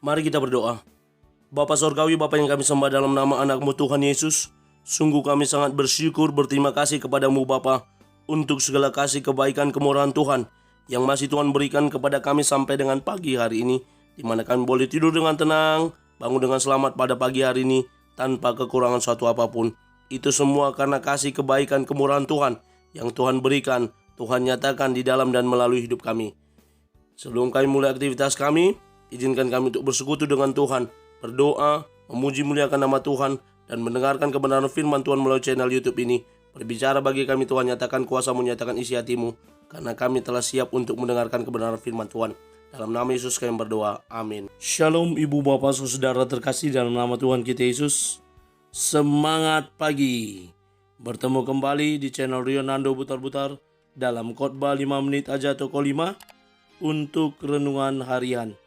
Mari kita berdoa. Bapa Sorgawi, Bapa yang kami sembah dalam nama anak-Mu Tuhan Yesus, sungguh kami sangat bersyukur, berterima kasih kepadamu Bapa untuk segala kasih, kebaikan, kemurahan Tuhan yang masih Tuhan berikan kepada kami sampai dengan pagi hari ini, di mana kami boleh tidur dengan tenang, bangun dengan selamat pada pagi hari ini tanpa kekurangan suatu apapun. Itu semua karena kasih, kebaikan, kemurahan Tuhan yang Tuhan berikan, Tuhan nyatakan di dalam dan melalui hidup kami. Sebelum kami mulai aktivitas kami, izinkan kami untuk bersekutu dengan Tuhan, berdoa, memuji muliakan nama Tuhan, dan mendengarkan kebenaran firman Tuhan melalui channel YouTube ini. Berbicara bagi kami Tuhan, nyatakan kuasa-Mu, nyatakan isi hati-Mu, karena kami telah siap untuk mendengarkan kebenaran firman Tuhan. Dalam nama Yesus kami berdoa, amin. Shalom ibu bapak saudara terkasih dalam nama Tuhan kita Yesus. Semangat pagi. Bertemu kembali di channel Rionando Butar-Butar dalam khotbah 5 menit aja toko 5 untuk renungan harian.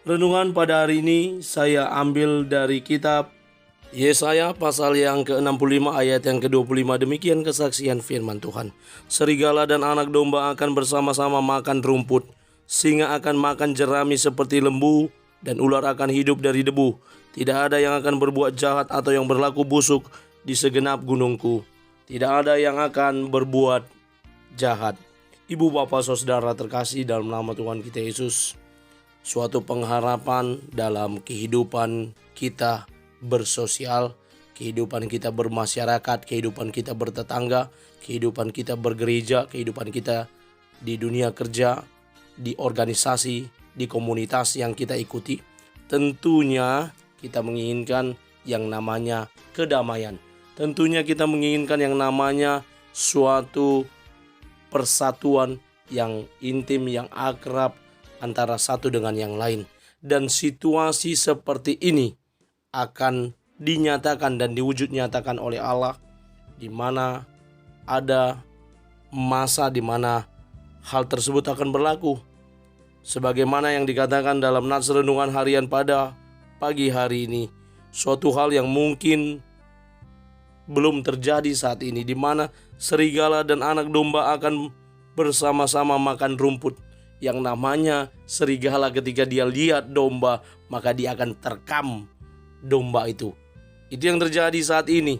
Renungan pada hari ini saya ambil dari kitab Yesaya pasal yang ke-65 ayat yang ke-25. Demikian kesaksian firman Tuhan. Serigala dan anak domba akan bersama-sama makan rumput, singa akan makan jerami seperti lembu, dan ular akan hidup dari debu. Tidak ada yang akan berbuat jahat atau yang berlaku busuk di segenap gunungku. Tidak ada yang akan berbuat jahat. Ibu bapak saudara terkasih dalam nama Tuhan kita Yesus, suatu pengharapan dalam kehidupan kita bersosial, kehidupan kita bermasyarakat, kehidupan kita bertetangga, kehidupan kita bergereja, kehidupan kita di dunia kerja, di organisasi, di komunitas yang kita ikuti. Tentunya kita menginginkan yang namanya kedamaian. Tentunya kita menginginkan yang namanya suatu persatuan yang intim, yang akrab antara satu dengan yang lain. Dan situasi seperti ini akan dinyatakan dan diwujud nyatakan oleh Allah, di mana ada masa di mana hal tersebut akan berlaku. Sebagaimana yang dikatakan dalam nats renungan harian pada pagi hari ini, suatu hal yang mungkin belum terjadi saat ini, di mana serigala dan anak domba akan bersama-sama makan rumput. Yang namanya serigala ketika dia lihat domba, maka dia akan terkam domba itu. Itu yang terjadi saat ini.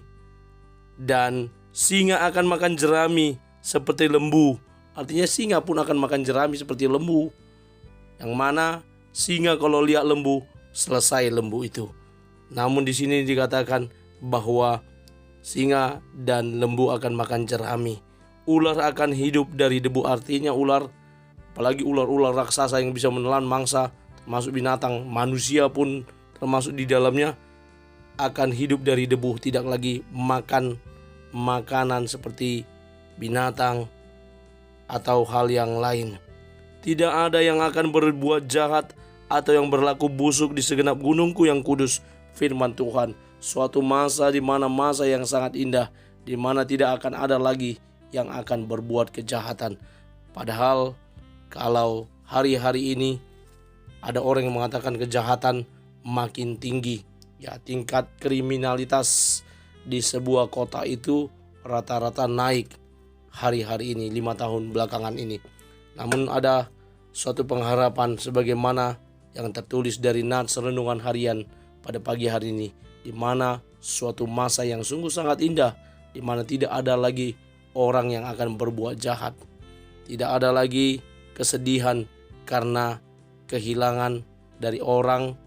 Dan singa akan makan jerami seperti lembu. Artinya singa pun akan makan jerami seperti lembu. Yang mana singa kalau lihat lembu, selesai lembu itu. Namun di sini dikatakan bahwa singa dan lembu akan makan jerami. Ular akan hidup dari debu. Artinya ular, apalagi ular-ular raksasa yang bisa menelan mangsa, termasuk binatang, manusia pun termasuk di dalamnya, akan hidup dari debu. Tidak lagi makan makanan seperti binatang atau hal yang lain. Tidak ada yang akan berbuat jahat atau yang berlaku busuk di segenap gunungku yang kudus. Firman Tuhan, suatu masa di mana masa yang sangat indah, di mana tidak akan ada lagi yang akan berbuat kejahatan. Padahal kalau hari-hari ini ada orang yang mengatakan kejahatan makin tinggi, ya, tingkat kriminalitas di sebuah kota itu rata-rata naik hari-hari ini, 5 tahun belakangan ini. Namun ada suatu pengharapan sebagaimana yang tertulis dari nats renungan harian pada pagi hari ini, di mana suatu masa yang sungguh sangat indah, di mana tidak ada lagi orang yang akan berbuat jahat. Tidak ada lagi kesedihan karena kehilangan dari orang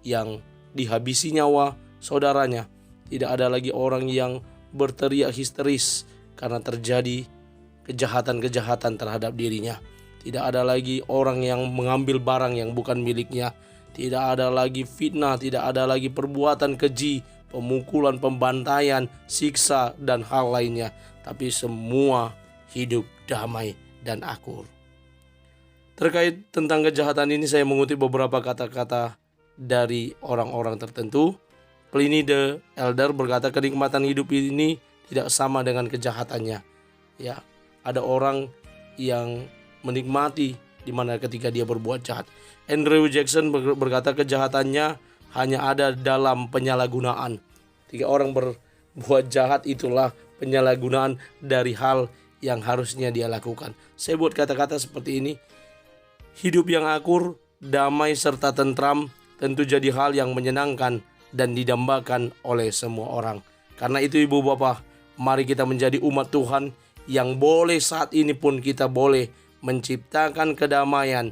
yang dihabisi nyawa saudaranya. Tidak ada lagi orang yang berteriak histeris karena terjadi kejahatan-kejahatan terhadap dirinya. Tidak ada lagi orang yang mengambil barang yang bukan miliknya. Tidak ada lagi fitnah, tidak ada lagi perbuatan keji, pemukulan, pembantaian, siksa, dan hal lainnya. Tapi semua hidup damai dan akur. Terkait tentang kejahatan ini, saya mengutip beberapa kata-kata dari orang-orang tertentu. Pliny the Elder berkata, kenikmatan hidup ini tidak sama dengan kejahatannya. Ya, ada orang yang menikmati di mana ketika dia berbuat jahat. Andrew Jackson berkata, kejahatannya hanya ada dalam penyalahgunaan. Ketika orang berbuat jahat, itulah penyalahgunaan dari hal yang harusnya dia lakukan. Saya buat kata-kata seperti ini: hidup yang akur, damai serta tentram tentu jadi hal yang menyenangkan dan didambakan oleh semua orang. Karena itu ibu bapak, mari kita menjadi umat Tuhan yang boleh saat ini pun kita boleh menciptakan kedamaian,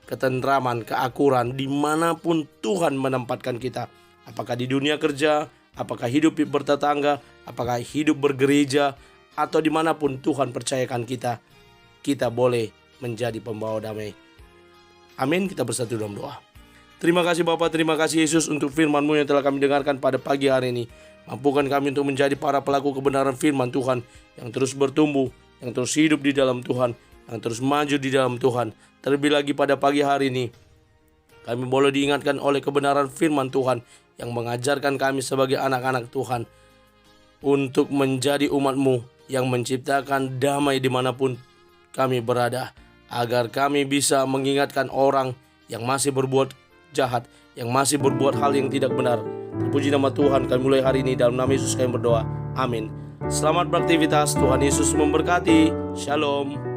ketentraman, keakuran dimanapun Tuhan menempatkan kita. Apakah di dunia kerja, apakah hidup bertetangga, apakah hidup bergereja, atau dimanapun Tuhan percayakan kita, kita boleh menjadi pembawa damai. Amin, kita bersatu dalam doa. Terima kasih Bapa, terima kasih Yesus untuk firman-Mu yang telah kami dengarkan pada pagi hari ini. Mampukan kami untuk menjadi para pelaku kebenaran firman Tuhan yang terus bertumbuh, yang terus hidup di dalam Tuhan, yang terus maju di dalam Tuhan. Terlebih lagi pada pagi hari ini, kami boleh diingatkan oleh kebenaran firman Tuhan yang mengajarkan kami sebagai anak-anak Tuhan untuk menjadi umat-Mu yang menciptakan damai dimanapun kami berada, agar kami bisa mengingatkan orang yang masih berbuat jahat, yang masih berbuat hal yang tidak benar. Terpuji nama Tuhan, kami mulai hari ini dalam nama Yesus kami berdoa. Amin. Selamat beraktivitas, Tuhan Yesus memberkati. Shalom.